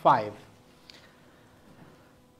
5।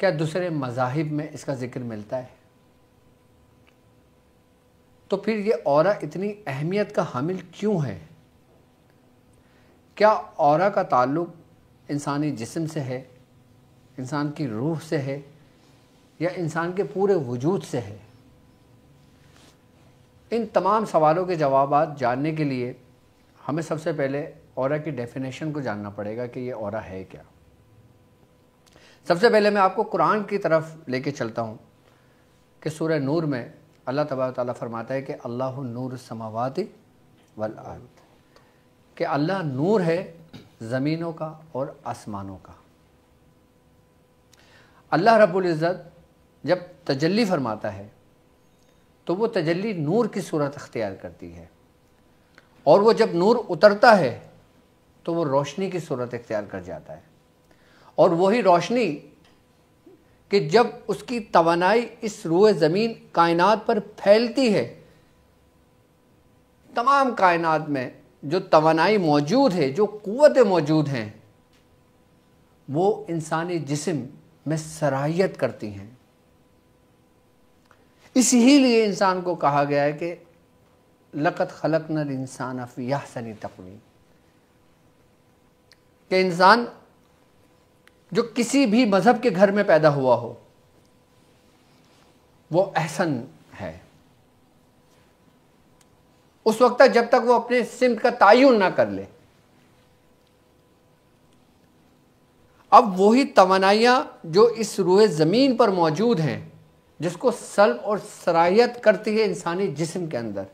کیا دوسرے مذاہب میں اس کا ذکر ملتا ہے؟ تو پھر یہ اورا اتنی اہمیت کا حامل کیوں ہے؟ کیا اورا کا تعلق انسانی جسم سے ہے، انسان کی روح سے ہے، یا انسان کے پورے وجود سے ہے؟ ان تمام سوالوں کے جوابات جاننے کے لیے ہمیں سب سے پہلے اورا کی ڈیفینیشن کو جاننا پڑے گا کہ یہ اورا ہے کیا۔ سب سے پہلے میں آپ کو قرآن کی طرف لے کے چلتا ہوں کہ سورہ نور میں اللہ تبارک و تعالیٰ فرماتا ہے کہ اللہ نور السماوات والارض، کہ اللہ نور ہے زمینوں کا اور آسمانوں کا۔ اللہ رب العزت جب تجلی فرماتا ہے تو وہ تجلی نور کی صورت اختیار کرتی ہے، اور وہ جب نور اترتا ہے تو وہ روشنی کی صورت اختیار کر جاتا ہے، اور وہی روشنی کہ جب اس کی توانائی اس روئے زمین کائنات پر پھیلتی ہے، تمام کائنات میں جو توانائی موجود ہے، جو قوتیں موجود ہیں، وہ انسانی جسم میں سرایت کرتی ہیں۔ اسی لیے انسان کو کہا گیا ہے کہ لَقَدْ خَلَقْنَا الْإِنسَانَ فِي أَحْسَنِ تَقْوِيمٍ، کہ انسان جو کسی بھی مذہب کے گھر میں پیدا ہوا ہو وہ احسن ہے، اس وقت تک جب تک وہ اپنے سمت کا تعین نہ کر لے۔ اب وہی توانائیاں جو اس روئے زمین پر موجود ہیں، جس کو سلب اور سرایت کرتی ہے انسانی جسم کے اندر،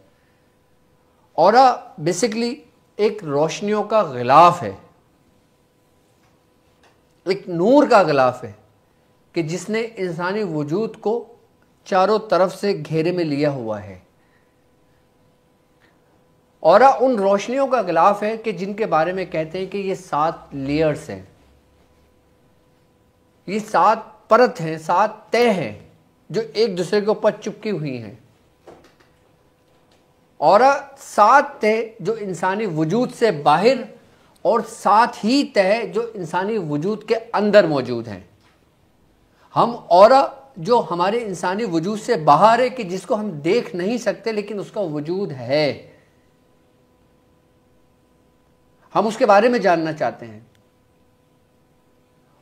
اورا بیسیکلی ایک روشنیوں کا غلاف ہے، ایک نور کا غلاف ہے کہ جس نے انسانی وجود کو چاروں طرف سے گھیرے میں لیا ہوا ہے۔ اورا ان روشنیوں کا غلاف ہے کہ جن کے بارے میں کہتے ہیں کہ یہ 7 لیئرز ہیں، یہ 7 پرت ہیں، 7 تہ ہیں جو ایک دوسرے کے اوپر چپکی ہوئی ہیں۔ اورا 7 تہ جو انسانی وجود سے باہر اور 7 ہی تہ جو انسانی وجود کے اندر موجود ہیں۔ ہم اورا جو ہمارے انسانی وجود سے باہر ہے، کہ جس کو ہم دیکھ نہیں سکتے لیکن اس کا وجود ہے، ہم اس کے بارے میں جاننا چاہتے ہیں،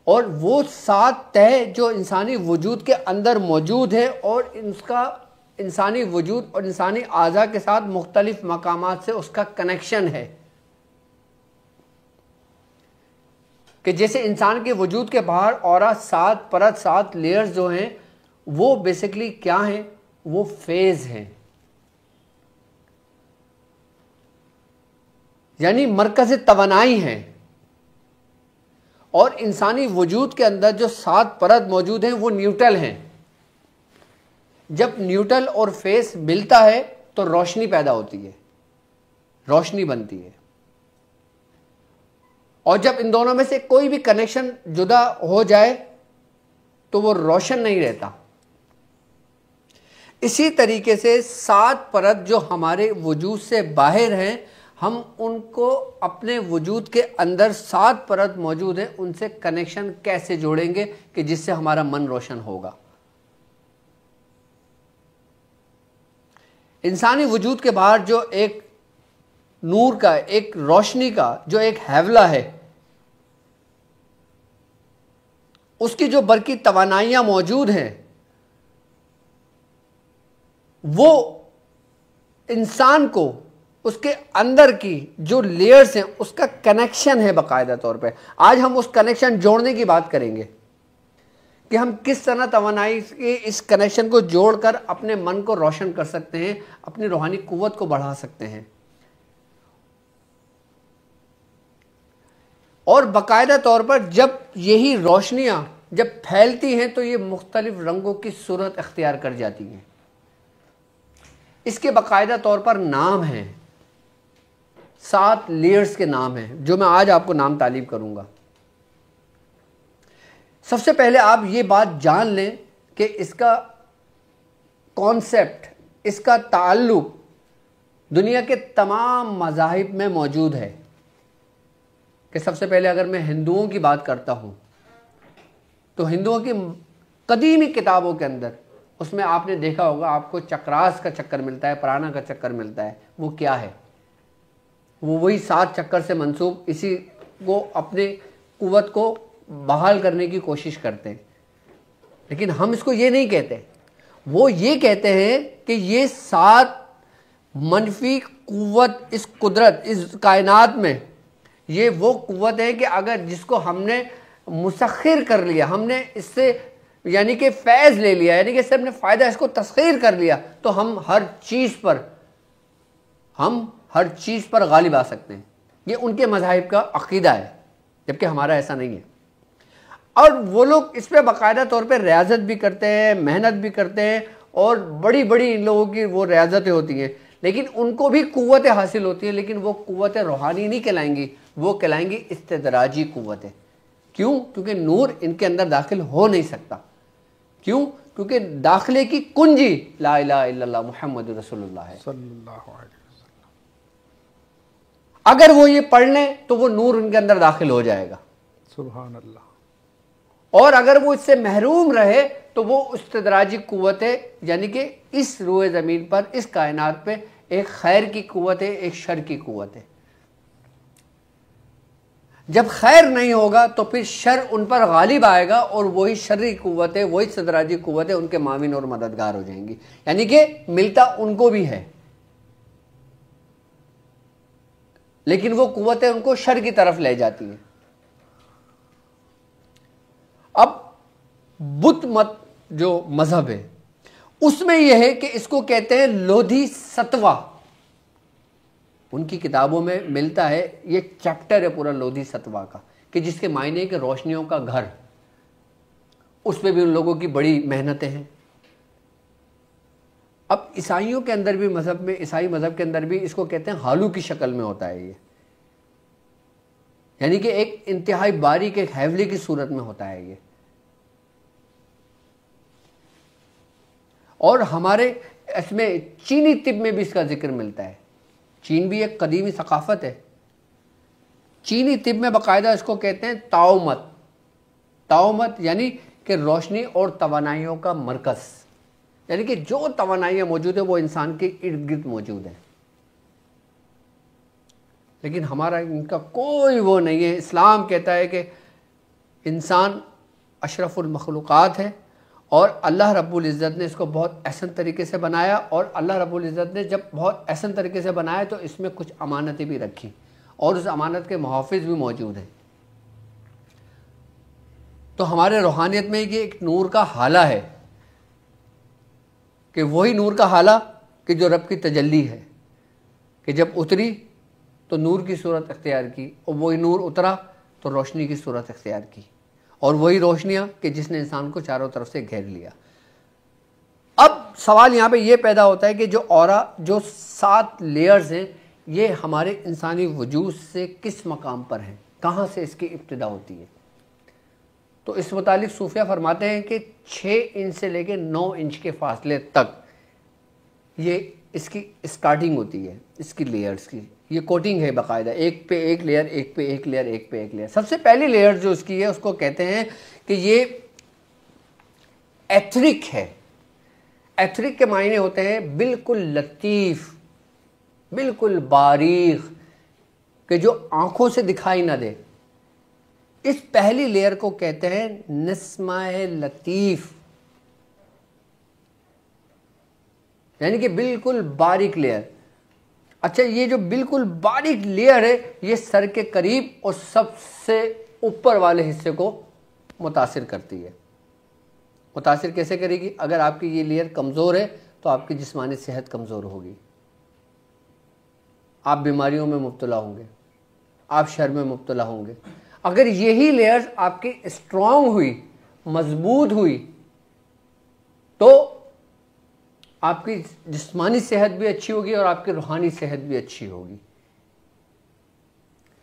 اور وہ 7 تہ جو انسانی وجود کے اندر موجود ہے، اور اس کا انسانی وجود اور انسانی اعضاء کے ساتھ مختلف مقامات سے اس کا کنیکشن ہے، کہ جیسے انسان کے وجود کے باہر اورا 7 پرت 7 لیئرز جو ہیں وہ بیسیکلی کیا ہیں؟ وہ فیز ہیں، یعنی مرکز توانائی ہیں۔ اور انسانی وجود کے اندر جو 7 پرت موجود ہیں وہ نیوٹرل ہیں۔ جب نیوٹرل اور فیز ملتا ہے تو روشنی پیدا ہوتی ہے، روشنی بنتی ہے، اور جب ان دونوں میں سے کوئی بھی کنیکشن جدا ہو جائے تو وہ روشن نہیں رہتا۔ اسی طریقے سے 7 پرت جو ہمارے وجود سے باہر ہیں، ہم ان کو اپنے وجود کے اندر 7 پرت موجود ہیں، ان سے کنیکشن کیسے جوڑیں گے کہ جس سے ہمارا من روشن ہوگا؟ انسانی وجود کے باہر جو ایک نور کا، ایک روشنی کا جو ایک حیولہ ہے، اس کی جو برقی توانائیاں موجود ہیں، وہ انسان کو اس کے اندر کی جو لیئرز ہیں اس کا کنیکشن ہے باقاعدہ طور پہ۔ آج ہم اس کنیکشن جوڑنے کی بات کریں گے کہ ہم کس طرح توانائی کے اس کنیکشن کو جوڑ کر اپنے من کو روشن کر سکتے ہیں، اپنی روحانی قوت کو بڑھا سکتے ہیں۔ اور باقاعدہ طور پر جب یہی روشنیاں جب پھیلتی ہیں تو یہ مختلف رنگوں کی صورت اختیار کر جاتی ہیں۔ اس کے باقاعدہ طور پر نام ہیں، 7 لیئرز کے نام ہیں جو میں آج آپ کو نام تعلیم کروں گا۔ سب سے پہلے آپ یہ بات جان لیں کہ اس کا کانسیپٹ، اس کا تعلق دنیا کے تمام مذاہب میں موجود ہے۔ کہ سب سے پہلے اگر میں ہندوؤں کی بات کرتا ہوں تو ہندوؤں کی قدیمی کتابوں کے اندر اس میں آپ نے دیکھا ہوگا آپ کو چکراس کا چکر ملتا ہے، پرانا کا چکر ملتا ہے. وہ کیا ہے؟ وہ وہی 7 چکر سے منسوب اسی کو اپنے قوت کو بحال کرنے کی کوشش کرتے ہیں. لیکن ہم اس کو یہ نہیں کہتے، وہ یہ کہتے ہیں کہ یہ 7 منفی قوت اس قدرت، اس کائنات میں، یہ وہ قوت ہے کہ اگر جس کو ہم نے مسخر کر لیا، ہم نے اس سے یعنی کہ فیض لے لیا، یعنی کہ اس سے ہم نے فائدہ اس کو تسخیر کر لیا، تو ہم ہر چیز پر غالب آ سکتے ہیں. یہ ان کے مذاہب کا عقیدہ ہے، جبکہ ہمارا ایسا نہیں ہے. اور وہ لوگ اس پہ باقاعدہ طور پہ ریاضت بھی کرتے ہیں، محنت بھی کرتے ہیں، اور بڑی بڑی ان لوگوں کی وہ ریاضتیں ہوتی ہیں، لیکن ان کو بھی قوتیں حاصل ہوتی ہیں، لیکن وہ قوتیں روحانی نہیں کہلائیں گی، وہ کہلائیں گی استدراجی قوتیں. کیوں؟ کیونکہ نور ان کے اندر داخل ہو نہیں سکتا. کیوں؟ کیونکہ داخلے کی کنجی لا الہ الا اللہ محمد رسول اللہ ہے صلی اللہ علیہ وسلم. اگر وہ یہ پڑھ لیں تو وہ نور ان کے اندر داخل ہو جائے گا. سبحان اللہ. اور اگر وہ اس سے محروم رہے تو وہ استدراجی قوت ہے، یعنی کہ اس روئے زمین پر، اس کائنات پہ ایک خیر کی قوت ہے، ایک شر کی قوت ہے. جب خیر نہیں ہوگا تو پھر شر ان پر غالب آئے گا، اور وہی شرری قوت ہے، وہی استدراجی قوت ہے ان کے معاون اور مددگار ہو جائیں گی. یعنی کہ ملتا ان کو بھی ہے، لیکن وہ قوتیں ان کو شر کی طرف لے جاتی ہیں. اب بت مت جو مذہب ہے اس میں یہ ہے کہ اس کو کہتے ہیں لودھی ستوا. ان کی کتابوں میں ملتا ہے، یہ چیپٹر ہے پورا لودھی ستوا کا، کہ جس کے معنی کہ روشنیوں کا گھر. اس پہ بھی ان لوگوں کی بڑی محنتیں ہیں. اب عیسائیوں کے اندر بھی عیسائی مذہب کے اندر بھی اس کو کہتے ہیں ہالو کی شکل میں ہوتا ہے یہ، یعنی کہ ایک انتہائی باریک ایک ہیولی کی صورت میں ہوتا ہے یہ. اور ہمارے اس میں چینی طب میں بھی اس کا ذکر ملتا ہے. چین بھی ایک قدیمی ثقافت ہے. چینی طب میں باقاعدہ اس کو کہتے ہیں تاؤمت. تاؤمت یعنی کہ روشنی اور توانائیوں کا مرکز، یعنی کہ جو توانائیاں موجود ہیں وہ انسان کے ارد گرد موجود ہیں. لیکن ہمارا ان کا کوئی وہ نہیں ہے. اسلام کہتا ہے کہ انسان اشرف المخلوقات ہے، اور اللہ رب العزت نے اس کو بہت احسن طریقے سے بنایا، اور اللہ رب العزت نے جب بہت احسن طریقے سے بنایا تو اس میں کچھ امانتیں بھی رکھی، اور اس امانت کے محافظ بھی موجود ہیں. تو ہمارے روحانیت میں یہ ایک نور کا حالہ ہے، کہ وہی نور کا حالہ کہ جو رب کی تجلی ہے، کہ جب اتری تو نور کی صورت اختیار کی، اور وہی نور اترا تو روشنی کی صورت اختیار کی، اور وہی روشنیاں کہ جس نے انسان کو چاروں طرف سے گھیر لیا. اب سوال یہاں پہ یہ پیدا ہوتا ہے کہ جو اورا، جو 7 لیئرز ہیں، یہ ہمارے انسانی وجود سے کس مقام پر ہیں، کہاں سے اس کی ابتدا ہوتی ہے. تو اس متعلق صوفیہ فرماتے ہیں کہ 6 انچ سے لے کے 9 انچ کے فاصلے تک یہ اس کی اسٹارٹنگ ہوتی ہے، اس کی لیئرز کی. یہ کوٹنگ ہے باقاعدہ، ایک پہ ایک لیئر، ایک پہ ایک لیئر، ایک پہ ایک لیئر. سب سے پہلی لیئر جو اس کی ہے اس کو کہتے ہیں کہ یہ ایتھرک ہے. ایتھرک کے معنی ہوتے ہیں بالکل لطیف، بالکل باریک، کہ جو آنکھوں سے دکھائی نہ دے. اس پہلی لیئر کو کہتے ہیں نسمہ لطیف، یعنی کہ بالکل باریک لیئر. اچھا، یہ جو بالکل باریک لیئر ہے یہ سر کے قریب اور سب سے اوپر والے حصے کو متاثر کرتی ہے. متاثر کیسے کرے گی؟ اگر آپ کی یہ لیئر کمزور ہے تو آپ کی جسمانی صحت کمزور ہوگی، آپ بیماریوں میں مبتلا ہوں گے، آپ شر میں مبتلا ہوں گے. اگر یہی لیئرز آپ کی اسٹرانگ ہوئی، مضبوط ہوئی، تو آپ کی جسمانی صحت بھی اچھی ہوگی اور آپ کی روحانی صحت بھی اچھی ہوگی.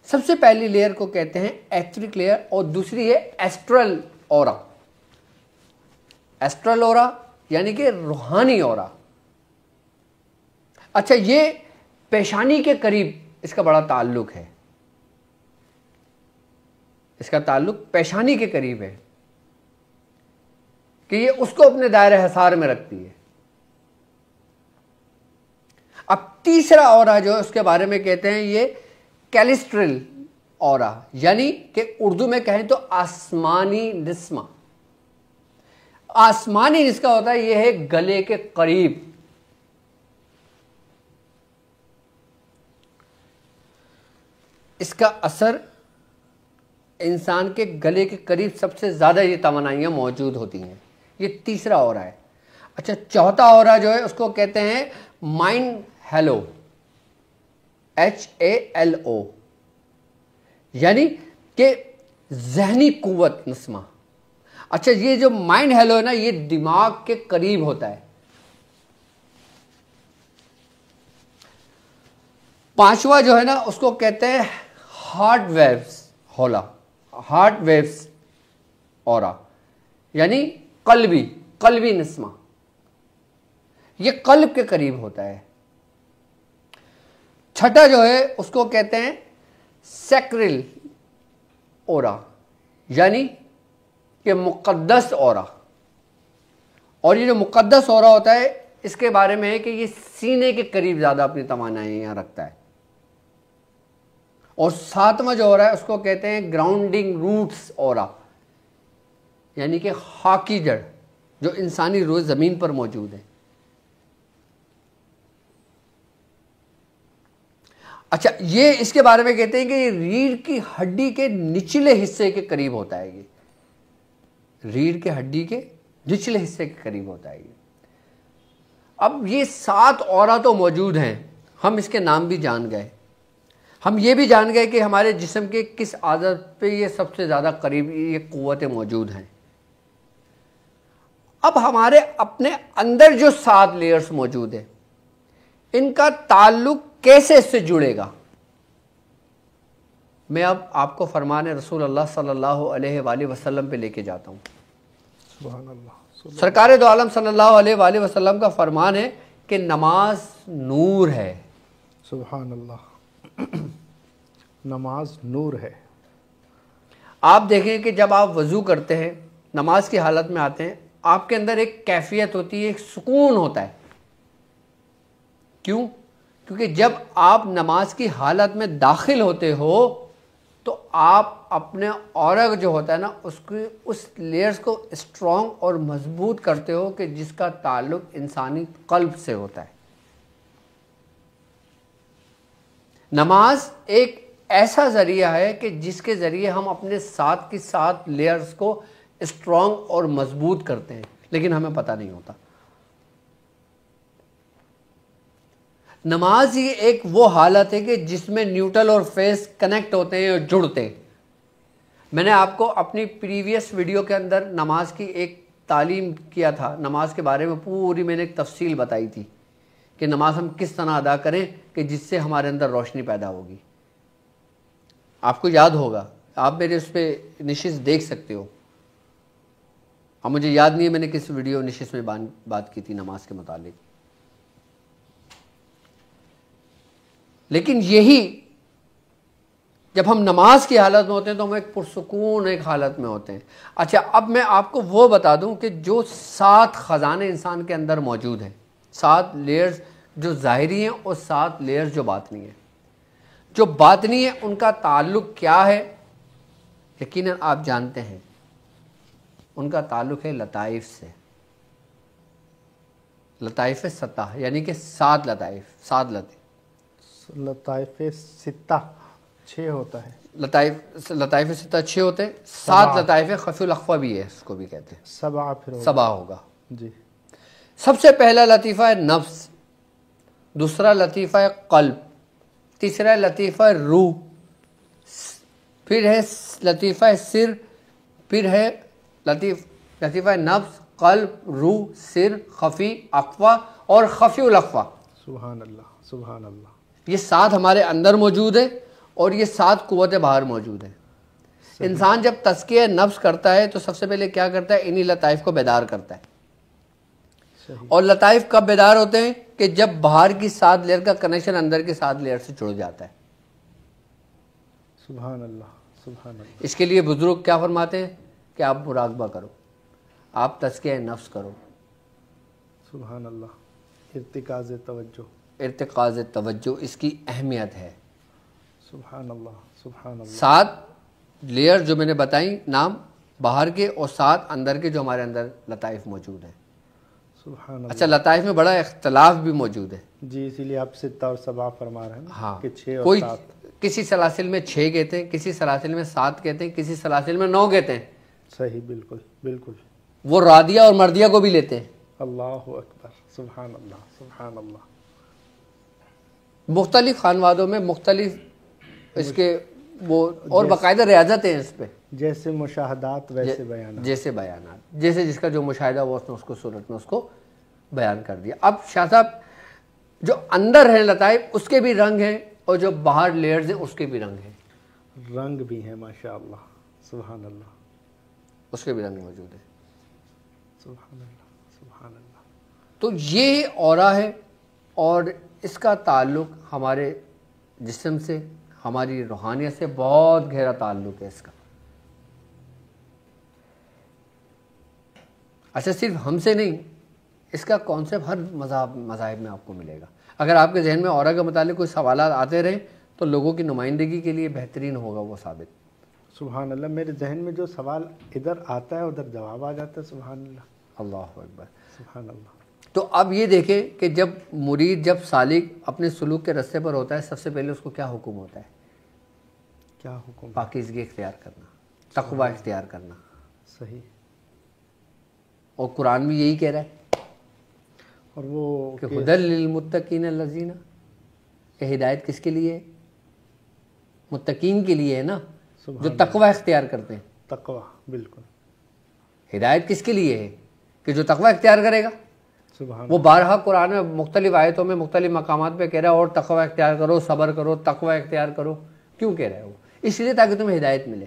سب سے پہلی لیئر کو کہتے ہیں ایتھرک لیئر، اور دوسری ہے ایسٹرل اورا. ایسٹرل اورا یعنی کہ روحانی اورا. اچھا، یہ پیشانی کے قریب اس کا بڑا تعلق ہے، اس کا تعلق پیشانی کے قریب ہے. کہ یہ اس کو اپنے دائرہ حصار میں رکھتی ہے۔ اب تیسرا اورا جو ہے اس کے بارے میں کہتے ہیں یہ کیلسٹرل اورا، یعنی کہ اردو میں کہیں تو آسمانی نسمہ۔ آسمانی جس کا ہوتا ہے یہ ہے گلے کے قریب۔ اس کا اثر انسان کے گلے کے قریب سب سے زیادہ یہ توانائیاں موجود ہوتی ہیں۔ یہ تیسرا اورا ہے۔ اچھا، چوتھا اورا جو ہے اس کو کہتے ہیں مائنڈ ہیلو، HALO، یعنی کہ ذہنی قوت نسمہ۔ اچھا، یہ جو مائنڈ ہیلو ہے نا یہ دماغ کے قریب ہوتا ہے۔ پانچواں جو ہے نا اس کو کہتے ہیں ہارٹ ویوز ہولا، ہارٹ ویوز اورا، یعنی قلبی نسمہ، یہ قلب کے قریب ہوتا ہے۔ چھٹا جو ہے اس کو کہتے ہیں سیکرل اورا، یعنی کہ مقدس اورا۔ اور یہ جو مقدس اورا ہوتا ہے اس کے بارے میں ہے کہ یہ سینے کے قریب زیادہ اپنی توانائیاں رکھتا ہے۔ اور ساتواں جو اورا ہے اس کو کہتے ہیں گراؤنڈنگ روٹس اورا، یعنی کہ خاکی جڑ جو انسانی روح زمین پر موجود ہے۔ اچھا، یہ اس کے بارے میں کہتے ہیں کہ یہ ریڑھ کی ہڈی کے نچلے حصے کے قریب ہوتا ہے۔ یہ ریڑھ کے ہڈی کے نچلے حصے کے قریب ہوتا ہے یہ۔ اب یہ 7 اورا تو موجود ہیں، ہم اس کے نام بھی جان گئے۔ ہم یہ بھی جان گئے کہ ہمارے جسم کے کس عادت پہ یہ سب سے زیادہ قریب یہ قوتیں موجود ہیں۔ اب ہمارے اپنے اندر جو 7 لیئرز موجود ہیں ان کا تعلق کیسے اس سے جڑے گا؟ میں اب آپ کو فرمان رسول اللہ صلی اللہ علیہ وآلہ وسلم پہ لے کے جاتا ہوں۔ سبحان اللہ۔ سرکار دو عالم صلی اللہ علیہ وآلہ وسلم کا فرمان ہے کہ نماز نور ہے۔ سبحان اللہ، نماز نور ہے۔ آپ دیکھیں کہ جب آپ وضو کرتے ہیں، نماز کی حالت میں آتے ہیں، آپ کے اندر ایک کیفیت ہوتی ہے، ایک سکون ہوتا ہے۔ کیوں؟ کیونکہ جب آپ نماز کی حالت میں داخل ہوتے ہو تو آپ اپنے اورا جو ہوتا ہے نا اس لیئرز کو اسٹرانگ اور مضبوط کرتے ہو کہ جس کا تعلق انسانی قلب سے ہوتا ہے۔ نماز ایک ایسا ذریعہ ہے کہ جس کے ذریعے ہم اپنے 7 کی 7 لیئرز کو اسٹرانگ اور مضبوط کرتے ہیں، لیکن ہمیں پتہ نہیں ہوتا۔ نماز ہی ایک وہ حالت ہے کہ جس میں نیوٹرل اور فیس کنیکٹ ہوتے ہیں اور جڑتے ہیں۔ میں نے آپ کو اپنی پریویس ویڈیو کے اندر نماز کی ایک تعلیم کیا تھا، نماز کے بارے میں پوری میں نے ایک تفصیل بتائی تھی کہ نماز ہم کس طرح ادا کریں کہ جس سے ہمارے اندر روشنی پیدا ہوگی۔ آپ کو یاد ہوگا، آپ میرے اس پہ نشست دیکھ سکتے ہو۔ اب مجھے یاد نہیں ہے میں نے کس ویڈیو نشست میں بات کی تھی نماز کے متعلق، لیکن یہی جب ہم نماز کی حالت میں ہوتے ہیں تو ہم ایک پرسکون ایک حالت میں ہوتے ہیں۔ اچھا، اب میں آپ کو وہ بتا دوں کہ جو 7 خزانے انسان کے اندر موجود ہیں، 7 لیئرز جو ظاہری ہیں اور 7 لیئرز جو باطنی ہیں۔ جو باطنی ہیں ان کا تعلق کیا ہے؟ یقیناً آپ جانتے ہیں، ان کا تعلق ہے لطائف سے، لطائف سطح، یعنی کہ 7 لطائف، لطائف 6 ہوتا ہے۔ لطائف ستہ 6 ہوتے ہیں، 7 لطائف خفی الاخفی بھی ہے، اس کو بھی کہتے ہیں 7 ہوگا۔ جی، سب سے پہلا لطیفہ ہے نفس، دوسرا لطیفہ ہے قلب، تیسرا لطیفہ ہے روح، پھر ہے لطیفہ سر، پھر ہے لطیفہ نفس، قلب، روح، سر، خفی، اخفی اور خفی الاخفی۔ سبحان اللہ، سبحان اللہ۔ یہ 7 ہمارے اندر موجود ہے اور یہ 7 قوتیں باہر موجود ہیں۔ انسان جب تزکیہ نفس کرتا ہے تو سب سے پہلے کیا کرتا ہے؟ انہی لطائف کو بیدار کرتا ہے۔ اور لطائف کب بیدار ہوتے ہیں؟ کہ جب باہر کی 7 لیئر کا کنیکشن اندر کی 7 لیئر سے جڑ جاتا ہے۔ سبحان اللہ، سبحان اللہ۔ اس کے لیے بزرگ کیا فرماتے ہیں کہ آپ مراقبہ کرو۔ آپ تزکیہ نفس کرو. سبحان اللہ. ارتکاز توجہ. ارتکاز توجہ اس کی اہمیت ہے. سبحان اللہ سبحان اللہ. 7 لیئر جو میں نے بتائیں نام باہر کے اور 7 اندر کے جو ہمارے اندر لطائف موجود ہیں. سبحان اللہ. اچھا لطائف میں بڑا اختلاف بھی موجود ہے. جی اسی لیے آپ 6 اور 7 فرما رہے ہیں ہاں کہ 6 اور کوئی 7. کسی سلاسل میں 6 کہتے ہیں, کسی سلاسل میں 7 کہتے ہیں, کسی سلاسل میں 9 کہتے ہیں. صحیح بالکل بالکل. وہ رادیہ اور مردیہ کو بھی لیتے ہیں. اللہ اکبر. سبحان اللہ سبحان اللہ. مختلف خانوادوں میں مختلف اس کے وہ اور باقاعدہ ریاضت ہیں اس پہ. جیسے مشاہدات ویسے بیانات. جیسے بیانات, جیسے جس کا جو مشاہدہ ہوا اس نے اس کو صورت میں اس کو بیان کر دیا. اب شاہ صاحب جو اندر ہیں لطائف اس کے بھی رنگ ہیں اور جو باہر لیئرز ہیں اس کے بھی رنگ ہیں. رنگ بھی ہیں ماشاء اللہ. سبحان اللہ. اس کے بھی رنگ موجود ہیں. سبحان اللہ سبحان اللہ. تو یہ اورا ہے اور اس کا تعلق ہمارے جسم سے, ہماری روحانیت سے بہت گہرا تعلق ہے اس کا. اچھا صرف ہم سے نہیں, اس کا کانسیپٹ ہر مذاہب میں آپ کو ملے گا. اگر آپ کے ذہن میں اورا کے متعلق کوئی سوالات آتے رہیں تو لوگوں کی نمائندگی کے لیے بہترین ہوگا وہ ثابت. سبحان اللہ. میرے ذہن میں جو سوال ادھر آتا ہے ادھر جواب آ جاتا ہے. سبحان اللہ. اللہ اکبر. سبحان اللہ. تو اب یہ دیکھیں کہ جب مرید جب سالک اپنے سلوک کے رستے پر ہوتا ہے سب سے پہلے اس کو کیا حکم ہوتا ہے؟ کیا حکم؟ پاکیزگی اختیار کرنا, تقوی اختیار کرنا. صحیح. اور قرآن بھی یہی کہہ رہا ہے اور وہ کہ ہدی للمتقین الذین, کہ ہدایت کس کے لیے ہے؟ متقین کے لیے ہے نا, جو تقوی اختیار کرتے ہیں. تقوی بالکل. ہدایت کس کے لیے ہے؟ کہ جو تقوی اختیار کرے گا. سبحان. وہ بارہا قرآن میں مختلف آیتوں میں مختلف مقامات پہ کہہ رہا ہے اور تقوی اختیار کرو, صبر کرو, تقوی اختیار کرو. کیوں کہہ رہا ہے وہ؟ اس لیے تاکہ تمہیں ہدایت ملے.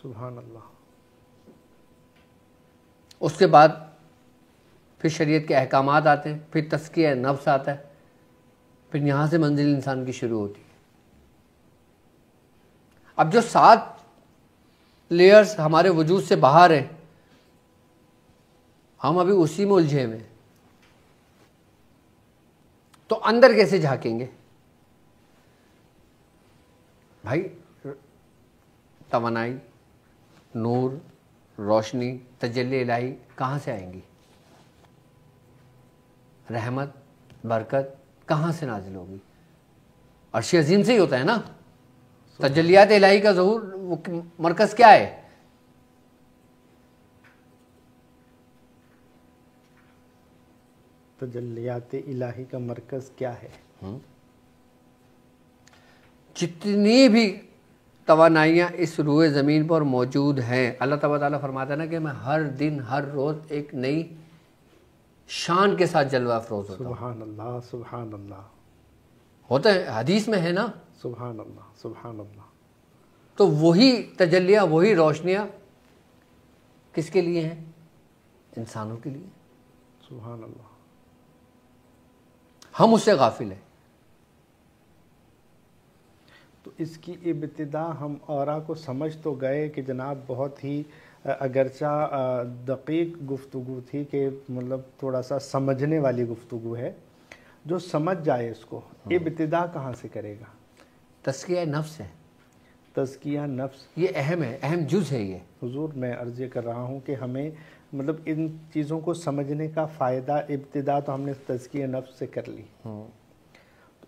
سبحان اللہ. اس کے بعد پھر شریعت کے احکامات آتے ہیں, پھر تزکیہ نفس آتا ہے, پھر یہاں سے منزل انسان کی شروع ہوتی ہے. اب جو 7 لیئرز ہمارے وجود سے باہر ہیں ہم ابھی اسی میں الجھے ہوئے ہیں. تو اندر کیسے جھانکیں گے بھائی؟ توانائی, نور, روشنی, تجلی الہی کہاں سے آئیں گی؟ رحمت, برکت کہاں سے نازل ہوگی؟ عرش عظیم سے ہی ہوتا ہے نا. تجلیات الہی کا ظہور وہ مرکز کیا ہے؟ تجلیات الہی کا مرکز کیا ہے؟ جتنی بھی توانائیاں اس روئے زمین پر موجود ہیں, اللہ تعالیٰ فرماتا ہے نا کہ میں ہر دن ہر روز ایک نئی شان کے ساتھ جلوہ افروز ہوتا ہوں. سبحان اللہ سبحان اللہ. ہوتا ہے, حدیث میں ہے نا. سبحان اللہ سبحان اللہ. تو وہی تجلیاں, وہی روشنیاں کس کے لیے ہیں؟ انسانوں کے لیے. سبحان اللہ. ہم اس سے غافل ہیں. تو اس کی ابتدا ہم اورا کو سمجھ تو گئے کہ جناب بہت ہی اگرچہ دقیق گفتگو تھی کہ مطلب تھوڑا سا سمجھنے والی گفتگو ہے, جو سمجھ جائے اس کو. ابتدا کہاں سے کرے گا؟ تزکیہ نفس ہے. تزکیہ نفس یہ اہم ہے, اہم جز ہے یہ. حضور میں عرض کر رہا ہوں کہ ہمیں مطلب ان چیزوں کو سمجھنے کا فائدہ, ابتدا تو ہم نے تزکیہ نفس سے کر لی,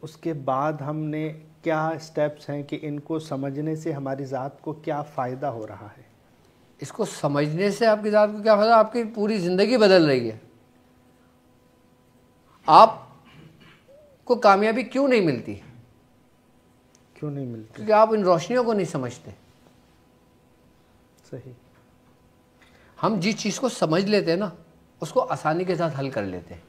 اس کے بعد ہم نے کیا سٹیپس ہیں کہ ان کو سمجھنے سے ہماری ذات کو کیا فائدہ ہو رہا ہے؟ اس کو سمجھنے سے آپ کی ذات کو کیا فائدہ؟ آپ کی پوری زندگی بدل رہی ہے. آپ کو کامیابی کیوں نہیں ملتی؟ کیوں نہیں ملتی؟ کیونکہ آپ ان روشنیوں کو نہیں سمجھتے. صحیح. ہم جس چیز کو سمجھ لیتے ہیں نا اس کو آسانی کے ساتھ حل کر لیتے ہیں.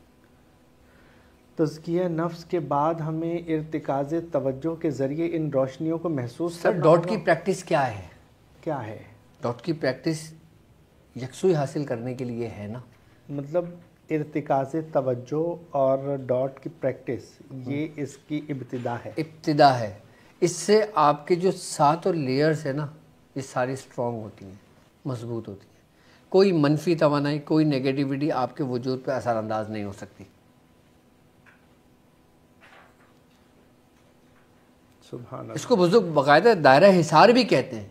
تزکیہ نفس کے بعد ہمیں ارتکاز توجہ کے ذریعے ان روشنیوں کو محسوس سر کرنا ڈاٹ ہوگا. کی پریکٹس کیا ہے؟ کیا ہے ڈاٹ کی پریکٹس؟ یکسوئی حاصل کرنے کے لیے ہے نا. مطلب ارتکاز توجہ اور ڈاٹ کی پریکٹس یہ اس کی ابتدا ہے. ابتدا ہے. اس سے آپ کے جو 7 اور لیئرز ہیں نا یہ ساری سٹرونگ ہوتی ہیں. مضبوط ہوتی ہے. کوئی منفی توانائی، کوئی نیگیٹیوٹی آپ کے وجود پہ اثر انداز نہیں ہو سکتی. سبحان اللہ. اس کو بزرگ باقاعدہ دائرہ حصار بھی کہتے ہیں.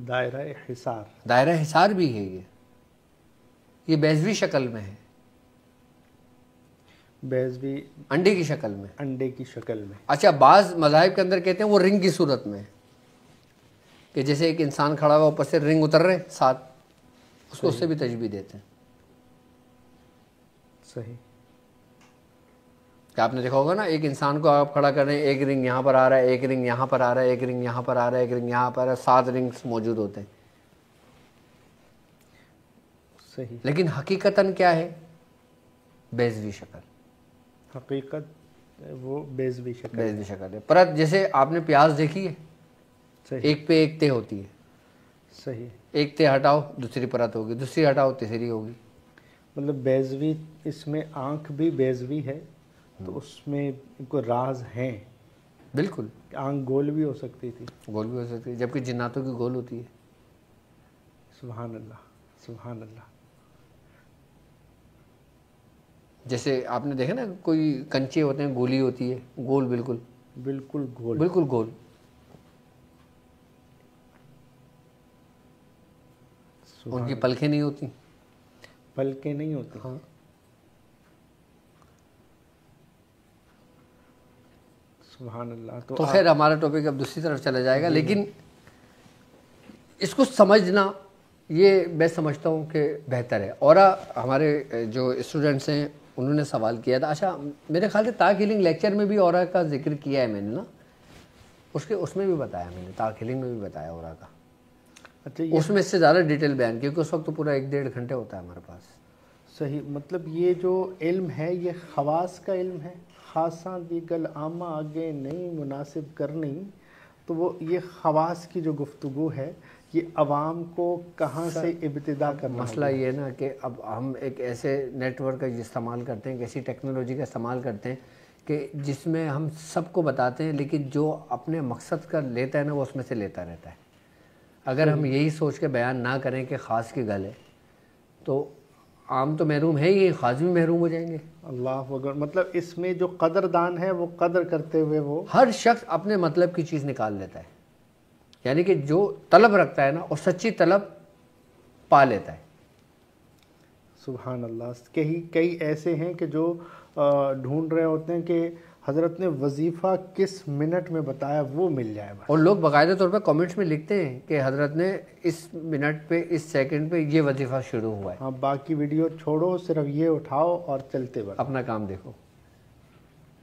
دائرہ حصار، دائرہ حصار بھی ہے یہ بیضوی شکل میں ہے، بیضوی انڈے کی شکل میں. انڈے کی شکل میں. اچھا بعض مذاہب کے اندر کہتے ہیں وہ رنگ کی صورت میں ہے، کہ جیسے ایک انسان کھڑا ہوا اوپر سے رنگ اتر رہے ساتھ، اس کو اس سے بھی تشبیہ دیتے ہیں. صحیح. کہ آپ نے دیکھا ہوگا نا، ایک انسان کو آپ کھڑا کر رہے ہیں، ایک رنگ یہاں پر آ رہا ہے، ایک رنگ یہاں پر آ رہا ہے، ایک رنگ یہاں پر آ رہا ہے، ایک رنگ یہاں پر ہے، 7 رنگس موجود ہوتے ہیں. صحیح. لیکن حقیقتاً کیا ہے؟ بیضوی شکل. حقیقت وہ بیضوی شکل. بیضوی شکل ہے. پرت جیسے آپ نے پیاز دیکھی ہے، صحیح. ایک پہ ایک تہ ہوتی ہے. صحیح. ایک تہ ہٹاؤ دوسری پرت ہوگی، دوسری ہٹاؤ تیسری ہوگی. مطلب بیضوی، اس میں آنکھ بھی بیضوی ہے، تو اس میں کوئی راز ہیں. بالکل. آنکھ گول بھی ہو سکتی تھی. گول بھی ہو سکتی ہے، جبکہ جناتوں کی گول ہوتی ہے. سبحان اللہ، سبحان اللہ. جیسے آپ نے دیکھا نا، کوئی کنچے ہوتے ہیں گولی ہوتی ہے، گول بالکل بالکل گول. بالکل گول. ان کی پلکیں نہیں ہوتی. پلکیں نہیں ہوتی. ہاں. سبحان اللہ. تو خیر ہمارا ٹاپک اب دوسری طرف چلا جائے گا، لیکن اس کو سمجھنا یہ میں سمجھتا ہوں کہ بہتر ہے. اور ہمارے جو اسٹوڈنٹس ہیں انہوں نے سوال کیا تھا. اچھا میرے خیال سے تاک ہیلنگ لیکچر میں بھی اورا کا ذکر کیا ہے میں نے نا، اس میں بھی بتایا میں نے، تاک ہیلنگ میں بھی بتایا اورا کا. اچھا اس میں اس سے زیادہ ڈیٹیل بیان، کیونکہ اس وقت تو پورا 1-1.5 گھنٹے ہوتا ہے ہمارے پاس. صحیح. مطلب یہ جو علم ہے یہ خواص کا علم ہے، خاصاں دیگل عامہ آگے نہیں مناسب کرنی. تو وہ یہ خواص کی جو گفتگو ہے، یہ عوام کو کہاں سے ابتدا کرنا. مسئلہ یہ ہے نا کہ اب ہم ایک ایسے نیٹ ورک کا استعمال کرتے ہیں، ایک ایسی ٹیکنالوجی کا استعمال کرتے ہیں کہ جس میں ہم سب کو بتاتے ہیں، لیکن جو اپنے مقصد کا لیتا ہے نا وہ اس میں سے لیتا رہتا ہے. اگر ہم یہی سوچ کے بیان نہ کریں کہ خاص کی گل ہے، تو عام تو محروم ہے ہی، خاص بھی محروم ہو جائیں گے. اللہ اکبر. مطلب اس میں جو قدردان ہے وہ قدر کرتے ہوئے وہ ہر شخص اپنے مطلب کی چیز نکال لیتا ہے. یعنی کہ جو طلب رکھتا ہے نا اور سچی طلب پا لیتا ہے. سبحان اللہ. کئی ایسے ہیں کہ جو ڈھونڈ رہے ہوتے ہیں کہ حضرت نے وظیفہ کس منٹ میں بتایا وہ مل جائے بس. اور لوگ باقاعدہ طور پہ کامنٹس میں لکھتے ہیں کہ حضرت نے اس منٹ پہ، اس سیکنڈ پہ یہ وظیفہ شروع ہوا ہے. ہاں، باقی ویڈیو چھوڑو، صرف یہ اٹھاؤ اور چلتے بڑھو، اپنا کام دیکھو.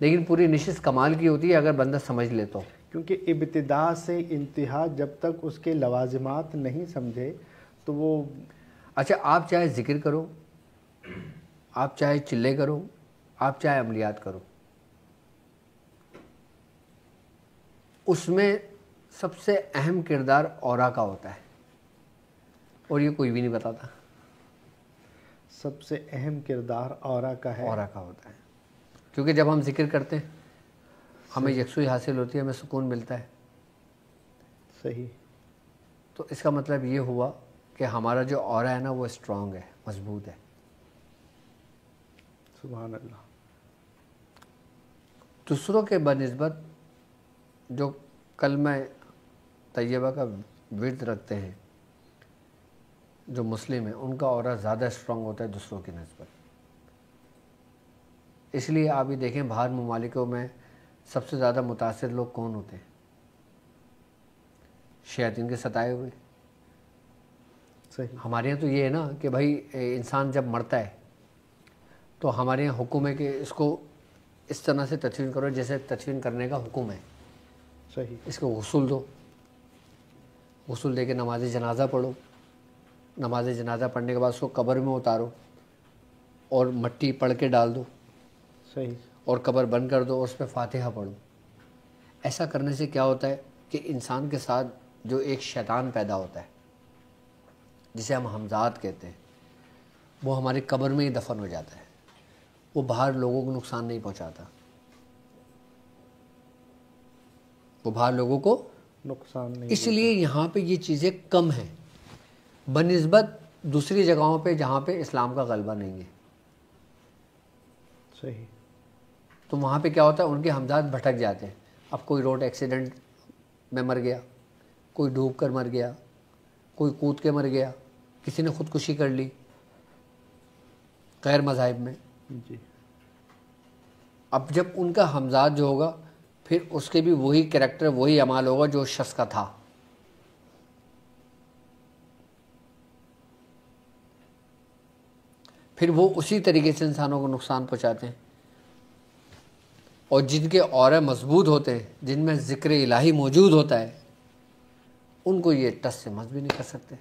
لیکن پوری نشست کمال کی ہوتی ہے اگر بندہ سمجھ لے تو. کیونکہ ابتدا سے انتہا جب تک اس کے لوازمات نہیں سمجھے تو وہ. اچھا آپ چاہے ذکر کرو، آپ چاہے چلے کرو، آپ چاہے عملیات کرو، اس میں سب سے اہم کردار اورا کا ہوتا ہے، اور یہ کوئی بھی نہیں بتاتا. سب سے اہم کردار اورا کا ہے. اورا کا ہوتا ہے، کیونکہ جب ہم ذکر کرتے ہیں ہمیں یکسوئی حاصل ہوتی ہے، ہمیں سکون ملتا ہے. صحیح. تو اس کا مطلب یہ ہوا کہ ہمارا جو اورا ہے نا وہ اسٹرانگ ہے، مضبوط ہے. سبحان اللہ. دوسروں کے بنسبت جو کلمہ طیبہ کا ورد رکھتے ہیں، جو مسلم ہیں، ان کا اورا زیادہ اسٹرانگ ہوتا ہے دوسروں کی نسبت. اس لیے آپ یہ دیکھیں باہر ممالکوں میں سب سے زیادہ متاثر لوگ کون ہوتے ہیں؟ شیاطین کے ستائے ہوئے. صحیح. ہمارے یہاں تو یہ ہے نا کہ بھائی انسان جب مرتا ہے تو ہمارے یہاں حکم ہے کہ اس کو اس طرح سے تدفین کرو جیسے تدفین کرنے کا حکم ہے. صحیح. اس کو غسل دو، غسل دے کے نماز جنازہ پڑھو، نماز جنازہ پڑھنے کے بعد اس کو قبر میں اتارو اور مٹی پڑھ کے ڈال دو. صحیح. اور قبر بند کر دو اور اس پہ فاتحہ پڑھو. ایسا کرنے سے کیا ہوتا ہے کہ انسان کے ساتھ جو ایک شیطان پیدا ہوتا ہے جسے ہم حمزات کہتے ہیں، وہ ہماری قبر میں ہی دفن ہو جاتا ہے. وہ باہر لوگوں کو نقصان نہیں پہنچاتا، وہ باہر لوگوں کو نقصان نہیں. اس لیے یہاں پہ یہ چیزیں کم ہیں. بنسبت دوسری جگہوں پہ جہاں پہ اسلام کا غلبہ نہیں ہے. صحیح. تو وہاں پہ کیا ہوتا ہے, ان کے ہمدرد بھٹک جاتے ہیں. اب کوئی روڈ ایکسیڈنٹ میں مر گیا, کوئی ڈوب کر مر گیا, کوئی کود کے مر گیا, کسی نے خودکشی کر لی غیر مذاہب میں. جی. اب جب ان کا ہمزاد جو ہوگا پھر اس کے بھی وہی کریکٹر وہی اعمال ہوگا جو اس شخص کا تھا. پھر وہ اسی طریقے سے انسانوں کو نقصان پہنچاتے ہیں. اور جن کے اورے مضبوط ہوتے ہیں, جن میں ذکر الہی موجود ہوتا ہے, ان کو یہ ٹس سے مس بھی نہیں کر سکتے.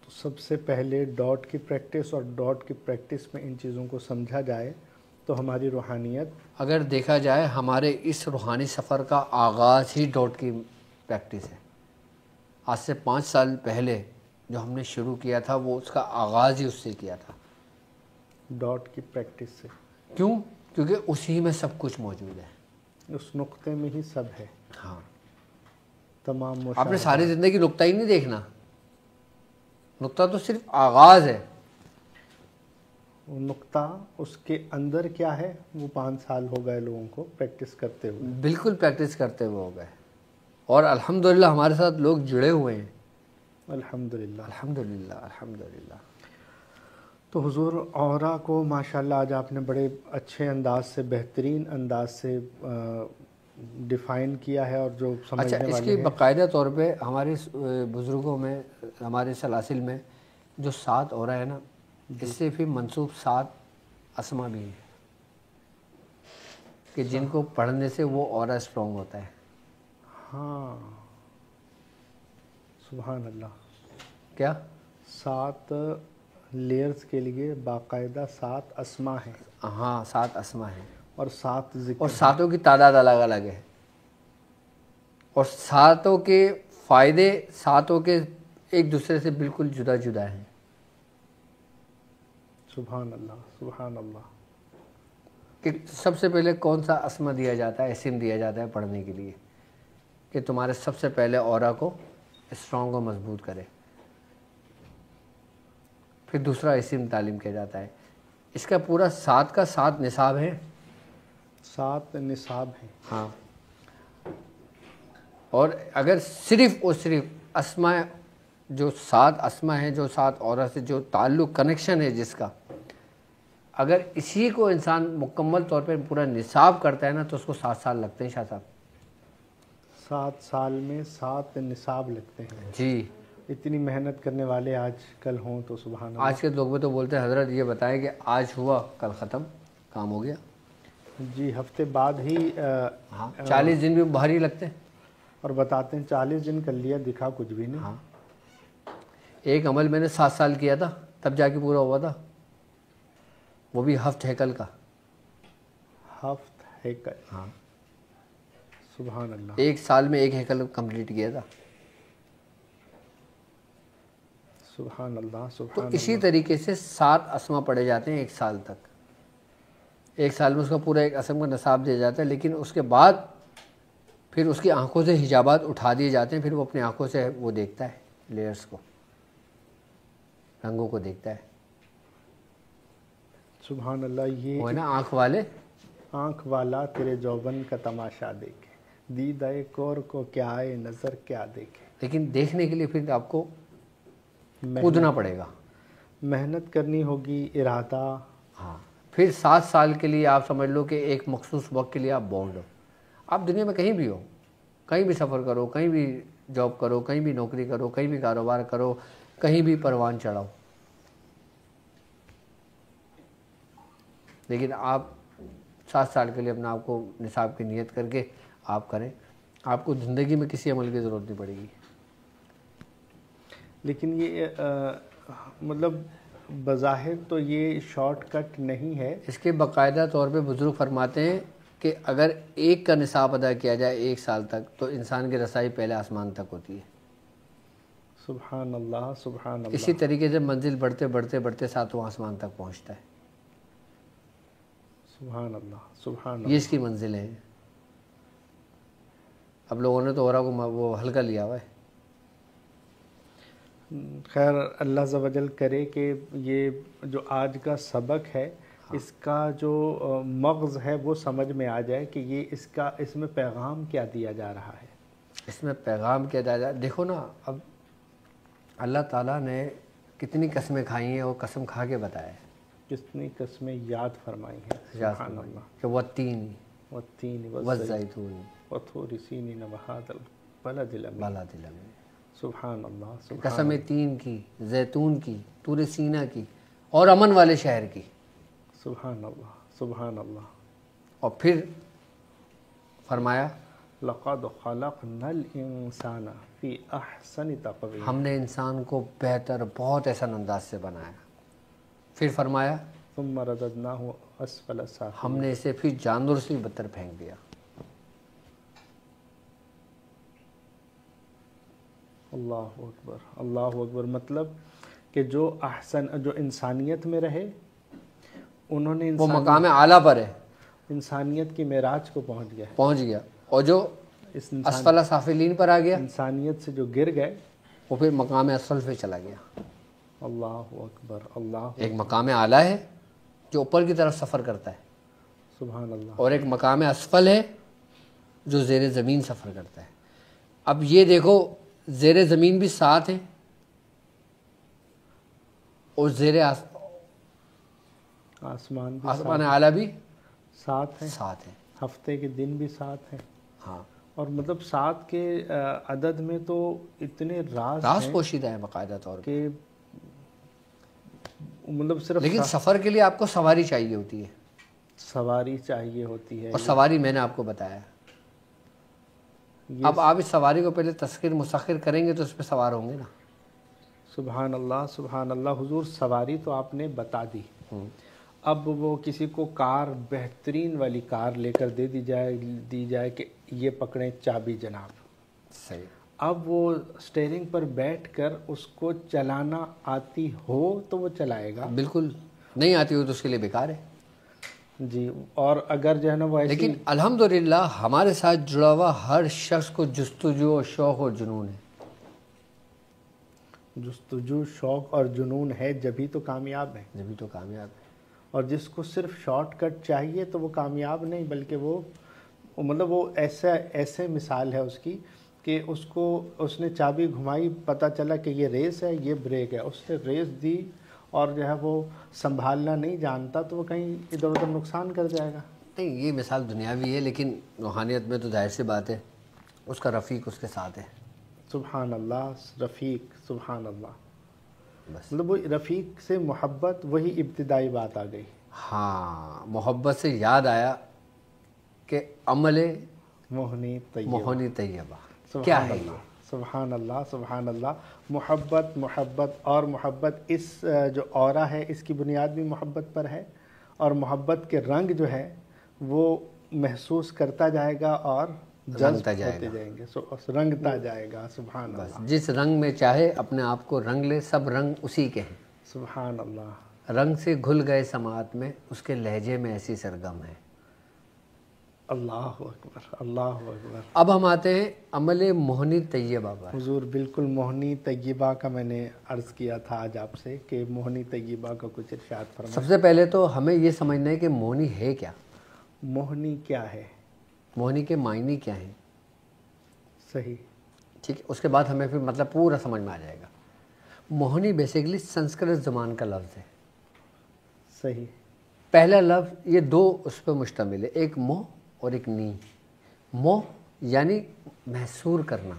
تو سب سے پہلے ڈاٹ کی پریکٹس, اور ڈاٹ کی پریکٹس میں ان چیزوں کو سمجھا جائے تو ہماری روحانیت, اگر دیکھا جائے ہمارے اس روحانی سفر کا آغاز ہی ڈاٹ کی پریکٹس ہے. آج سے 5 سال پہلے جو ہم نے شروع کیا تھا وہ اس کا آغاز ہی اس سے کیا تھا. ڈاٹ کی پریکٹس سے. کیوں؟ کیونکہ اسی میں سب کچھ موجود ہے. اس نقطے میں ہی سب ہے. ہاں, تمام آپ نے ساری زندگی نقطہ ہی نہیں دیکھنا, نقطہ تو صرف آغاز ہے. وہ نقطہ اس کے اندر کیا ہے, وہ 5 سال ہو گئے لوگوں کو پریکٹس کرتے ہوئے. بالکل پریکٹس کرتے ہوئے ہو گئے, اور الحمدللہ ہمارے ساتھ لوگ جڑے ہوئے ہیں. الحمدللہ. الحمدللہ الحمدللہ. تو حضور اورا کو ماشاءاللہ آج آپ نے بڑے اچھے انداز سے, بہترین انداز سے ڈیفائن کیا ہے, اور جو سمجھنے اچھا, اس والے کی ہیں. باقاعدہ طور پہ ہمارے بزرگوں میں, ہمارے سلاسل میں جو 7 اورا ہے نا, اس سے پھر منسوب 7 اسما بھی ہیں کہ جن کو پڑھنے سے وہ اورا اسٹرانگ ہوتا ہے. ہاں, سبحان اللہ. کیا 7 لیئرز کے لیے باقاعدہ 7 اسما ہیں. ہاں, 7 اسما ہیں, اور 7 ذکر, اور 7وں کی تعداد الگ الگ ہے, اور 7وں کے فائدے 7وں کے ایک دوسرے سے بالکل جدا جدا ہیں. سبحان اللہ سبحان اللہ. کہ سب سے پہلے کون سا اسما دیا جاتا ہے, اسم دیا جاتا ہے پڑھنے کے لیے کہ تمہارے سب سے پہلے اورا کو اسٹرانگ و مضبوط کرے. پھر دوسرا اسم تعلیم کیا جاتا ہے. اس کا پورا 7 کا 7 نصاب ہے. 7 نصاب ہیں. ہاں, اور اگر صرف اور صرف اسما, جو 7 اسما ہیں, جو 7 اورا سے جو تعلق کنیکشن ہے جس کا, اگر اسی کو انسان مکمل طور پہ پورا نصاب کرتا ہے نا تو اس کو 7 سال لگتے ہیں. شاہ صاحب 7 سال میں 7 نصاب لگتے ہیں. جی, اتنی محنت کرنے والے آج کل ہوں تو سبحان اللہ. آج کے لوگ بھی تو بولتے ہیں حضرت یہ بتائیں کہ آج ہوا کل ختم, کام ہو گیا. جی, ہفتے بعد ہی ہاں, 40 دن بھی بھاری لگتے ہیں, اور بتاتے ہیں 40 دن کر لیا, دکھا کچھ بھی نہیں. ہاں, ایک عمل میں نے 7 سال کیا تھا تب جا کے پورا ہوا تھا, وہ بھی ہفت ہیکل کا. ہفت ہیکل. ہاں, سبحان اللہ. 1 سال میں 1 ہیکل کمپلیٹ کیا تھا. سبحان اللہ تو سبحان اسی اللہ. طریقے سے 7 اسما پڑھے جاتے ہیں 1 سال تک. 1 سال میں اس کا پورا ایک اسم کا نصاب دیا جاتا ہے, لیکن اس کے بعد پھر اس کی آنکھوں سے حجابات اٹھا دیے جاتے ہیں. پھر وہ اپنی آنکھوں سے وہ دیکھتا ہے, لیئرز کو, رنگوں کو دیکھتا ہے. سبحان اللہ. یہ وہ ہے نا آنکھ والے, آنکھ والا تیرے جوبن کا تماشا دیکھے, دیدہ کور کو کیا آئے نظر کیا دیکھے. لیکن دیکھنے کے لیے پھر آپ کو کودنا پڑے گا, محنت کرنی ہوگی, ارادہ. ہاں, پھر 7 سال کے لیے آپ سمجھ لو کہ ایک مخصوص وقت کے لیے آپ بونڈ ہو. آپ دنیا میں کہیں بھی ہو, کہیں بھی سفر کرو, کہیں بھی جاب کرو, کہیں بھی نوکری کرو, کہیں بھی کاروبار کرو, کہیں بھی پروان چڑھاؤ, لیکن آپ 7 سال کے لیے اپنا آپ کو نصاب کی نیت کر کے آپ کریں. آپ کو زندگی میں کسی عمل کی ضرورت نہیں پڑے گی. لیکن یہ مطلب بظاہر تو یہ شارٹ کٹ نہیں ہے. اس کے باقاعدہ طور پہ بزرگ فرماتے ہیں کہ اگر ایک کا نصاب ادا کیا جائے 1 سال تک تو انسان کی رسائی پہلے آسمان تک ہوتی ہے. سبحان اللہ سبحان اللہ. اسی طریقے سے منزل بڑھتے بڑھتے بڑھتے 7واں آسمان تک پہنچتا ہے. سبحان اللہ سبحان اللہ. یہ اس کی منزلیں ہیں. اب لوگوں نے تو اورا کو وہ ہلکا لیا ہوا ہے. خیر اللہ عز و جل کرے کہ یہ جو آج کا سبق ہے اس کا جو مغز ہے وہ سمجھ میں آ جائے کہ یہ اس میں پیغام کیا دیا جا رہا ہے. اس میں پیغام کیا دیا جائے. دیکھو نا اب اللہ تعالیٰ نے کتنی قسمیں کھائی ہیں، وہ قسم کھا کے بتایا ہے. کتنی قسمیں یاد فرمائی ہیں. سبحان اللہ. کہ والتین والتین والزیتون وطور سینین وہذا البلد الامین. سبحان اللہ. قسم تین کی، زیتون کی، طور سینہ کی اور امن والے شہر کی. سبحان اللہ. سبحان اللہ. اور پھر فرمایا لقد خلقنا الانسان فی احسن تقویم. ہم نے انسان کو بہتر بہت احسن انداز سے بنایا. پھر فرمایا ثم رددناہ اسفل سافلین. ہم نے اسے پھر جانور سے بھی بدتر پھینک دیا. اللہ اکبر. اللہ اکبر. مطلب کہ جو انسانیت میں رہے انہوں نے وہ مقام اعلیٰ پر ہے، انسانیت کی معراج کو پہنچ گیا. اور جو اسفل سافلین پر آ گیا، انسانیت سے جو گر گئے، وہ پھر مقام اسفل پہ چلا گیا. اللہ اکبر. اللہ. ایک مقام اعلیٰ ہے جو اوپر کی طرف سفر کرتا ہے، سبحان اللہ. اور ایک مقام اسفل ہے جو زیر زمین سفر کرتا ہے. اب یہ دیکھو زیر زمین بھی 7 ہے اور زیر آسمان اعلیٰ بھی 7 ہے. 7 ہے. ہفتے کے دن بھی 7 ہیں. ہاں. اور مطلب 7 کے عدد میں تو اتنے راز پوشیدہ ہیں باقاعدہ طور پہ کہ مطلب صرف. لیکن سفر کے لیے آپ کو سواری چاہیے ہوتی ہے. سواری چاہیے ہوتی ہے. اور سواری میں نے آپ کو بتایا. اب آپ اس سواری کو پہلے تسخیر مسخر کریں گے تو اس پہ سوار ہوں گے نا. سبحان اللہ. سبحان اللہ. حضور سواری تو آپ نے بتا دی. اب وہ کسی کو کار بہترین والی کار لے کر دی جائے کہ یہ پکڑیں چابی جناب. صحیح. اب وہ اسٹیئرنگ پر بیٹھ کر اس کو چلانا آتی ہو تو وہ چلائے گا. بالکل نہیں آتی ہو تو اس کے لیے بیکار ہے. جی. اور اگر جو ہے نا وہ ایسی. لیکن الحمدللہ ہمارے ساتھ جڑا ہوا ہر شخص کو جستجو اور شوق اور جنون ہے. جستجو شوق اور جنون ہے جبھی تو کامیاب ہے. جبھی تو کامیاب ہے. اور جس کو صرف شارٹ کٹ چاہیے تو وہ کامیاب نہیں، بلکہ وہ مطلب وہ ایسے مثال ہے اس کی کہ اس نے چابی گھمائی، پتہ چلا کہ یہ ریس ہے یہ بریک ہے، اس نے ریس دی اور جو ہے وہ سنبھالنا نہیں جانتا تو وہ کہیں ادھر ادھر نقصان کر جائے گا. نہیں، یہ مثال دنیاوی ہے، لیکن روحانیت میں تو ظاہر سی بات ہے اس کا رفیق اس کے ساتھ ہے. سبحان اللہ. رفیق. سبحان اللہ. بس مطلب وہ رفیق سے محبت، وہی ابتدائی بات آ گئی. ہاں. محبت سے یاد آیا کہ عمل موہنی طیبہ کیا ہے یہ. سبحان اللہ. سبحان اللہ. محبت اور محبت اس جو اورا ہے اس کی بنیاد بھی محبت پر ہے، اور محبت کے رنگ جو ہے وہ محسوس کرتا جائے گا اور جذب ہوتے جائیں گے، رنگتا جائے گا. سبحان اللہ. جس رنگ میں چاہے اپنے آپ کو رنگ لے، سب رنگ اسی کے ہیں. سبحان اللہ. رنگ سے گھل گئے سماعت میں، اس کے لہجے میں ایسی سرگم ہے. اللہ اکبر. اللہ اکبر. اب ہم آتے ہیں عمل موہنی طیبہ پر. حضور بالکل موہنی طیبہ کا میں نے عرض کیا تھا آج آپ سے کہ موہنی طیبہ کا کچھ ارشاد فرمائیں. سب سے پہلے تو ہمیں یہ سمجھنا ہے کہ موہنی ہے کیا. موہنی کیا ہے، موہنی کے معنی کیا ہیں. صحیح. ٹھیک ہے. اس کے بعد ہمیں پھر مطلب پورا سمجھ میں آ جائے گا. موہنی بیسیکلی سنسکرت زبان کا لفظ ہے. صحیح. پہلا لفظ یہ 2 اس پہ مشتمل ہے، ایک موہ اور ایک نی. موہ یعنی محصور کرنا،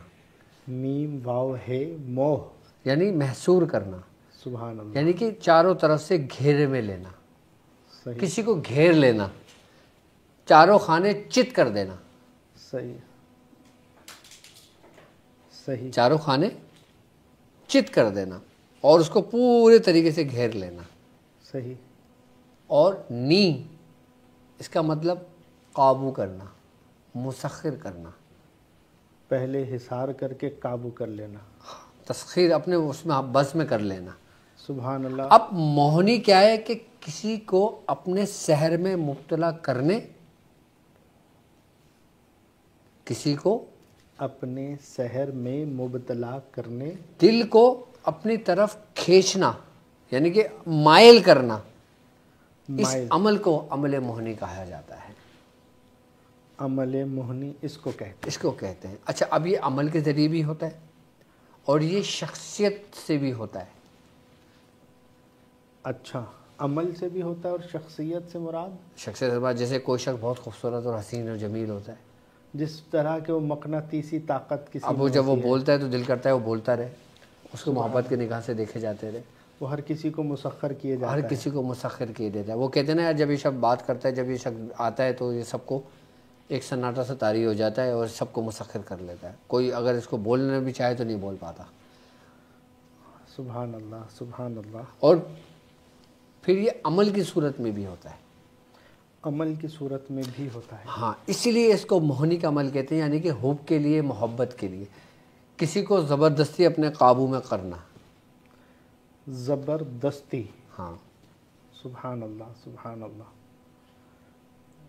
میم واو ہے موہ یعنی محصور کرنا. سبحان اللہ. یعنی کہ چاروں طرف سے گھیرے میں لینا. صحیح. کسی کو گھیر لینا، چاروں خانے چت کر دینا. صحیح. صحیح. چاروں خانے چت کر دینا اور اس کو پورے طریقے سے گھیر لینا. صحیح. اور نی اس کا مطلب قابو کرنا، مسخر کرنا. پہلے حصار کر کے قابو کر لینا، تسخیر اپنے اس میں بس میں کر لینا. سبحان اللہ. اب موہنی کیا ہے کہ کسی کو اپنے سحر میں مبتلا کرنے، کسی کو اپنے سحر میں مبتلا کرنے، دل کو اپنی طرف کھینچنا یعنی کہ مائل کرنا، اس عمل کو عمل موہنی کہا جاتا ہے۔ عمل موہنی اس کو کہتے ہیں۔ اچھا، اب یہ عمل کے ذریعے بھی ہوتا ہے اور یہ شخصیت سے بھی ہوتا ہے۔ اچھا، عمل سے بھی ہوتا ہے اور شخصیت سے مراد؟ شخصیت سے مراد جیسے کوئی شخص بہت خوبصورت اور حسین اور جمیل ہوتا ہے، جس طرح کہ وہ مقناطیسی طاقت کسی اب وہ جب وہ بولتا ہے تو دل کرتا ہے وہ بولتا رہے، اس کو محبت کی نگاہ سے دیکھے جاتے رہے، وہ ہر کسی کو مسخر کیے جاتا ہے، ہر کسی کو مسخر کیے دیتا ہے۔ وہ کہتے ہیں نا یار، جب یہ شخص بات کرتا ہے، جب یہ شخص آتا ہے تو یہ سب کو ایک سناٹا سا طاری ہو جاتا ہے اور سب کو مسخر کر لیتا ہے، کوئی اگر اس کو بولنا بھی چاہے تو نہیں بول پاتا۔ سبحان اللہ، سبحان اللہ۔ اور پھر یہ عمل کی صورت میں بھی ہوتا ہے، عمل کی صورت میں بھی ہوتا ہے۔ ہاں، اسی لیے اس کو موہنی کا عمل کہتے ہیں، یعنی کہ حب کے لیے، محبت کے لیے، کسی کو زبردستی اپنے قابو میں کرنا۔ زبردستی، ہاں، سبحان اللہ، سبحان اللہ۔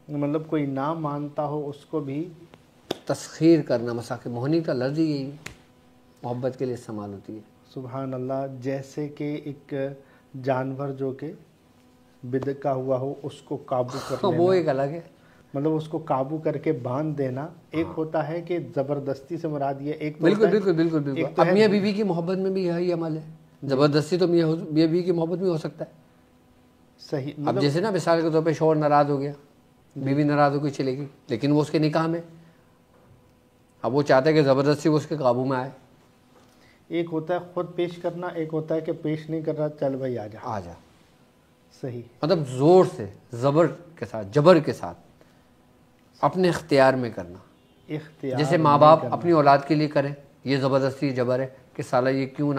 مطلب کوئی نہ مانتا ہو اس کو بھی تسخیر کرنا، مساخر، موہنی کا لفظ ہی یہی ہے، محبت کے لیے استعمال ہوتی ہے۔ سبحان اللہ۔ جیسے کہ ایک جانور جو کہ بدکا ہوا ہو اس کو قابو کر لینا، وہ ایک الگ ہے، مطلب اس کو قابو کر کے باندھ دینا۔ ایک ہوتا ہے کہ زبردستی سے مراد یہ، ایک بالکل بالکل بالکل بالکل۔ اب میاں بیوی کی محبت میں بھی یہی عمل ہے، زبردستی تو میاں بیوی کی محبت میں ہو سکتا ہے۔ صحیح، اب جیسے نا مثال کے طور پہ شوہر ناراض ہو گیا، بیوی ناراض ہو کے چلے گی، لیکن وہ اس کے نکاح میں، اب وہ چاہتا ہے کہ زبردستی وہ اس کے قابو میں آئے۔ ایک ہوتا ہے خود پیش کرنا، ایک ہوتا ہے کہ پیش نہیں کر رہا، چل بھائی آ جا۔ صحیح، مطلب زور سے، زبر کے ساتھ، جبر کے ساتھ، اپنے اختیار میں کرنا، اختیار جیسے ماں باپ اپنی اولاد کے لیے کریں، یہ زبردستی جبر ہے کہ سالہ یہ کیوں نہ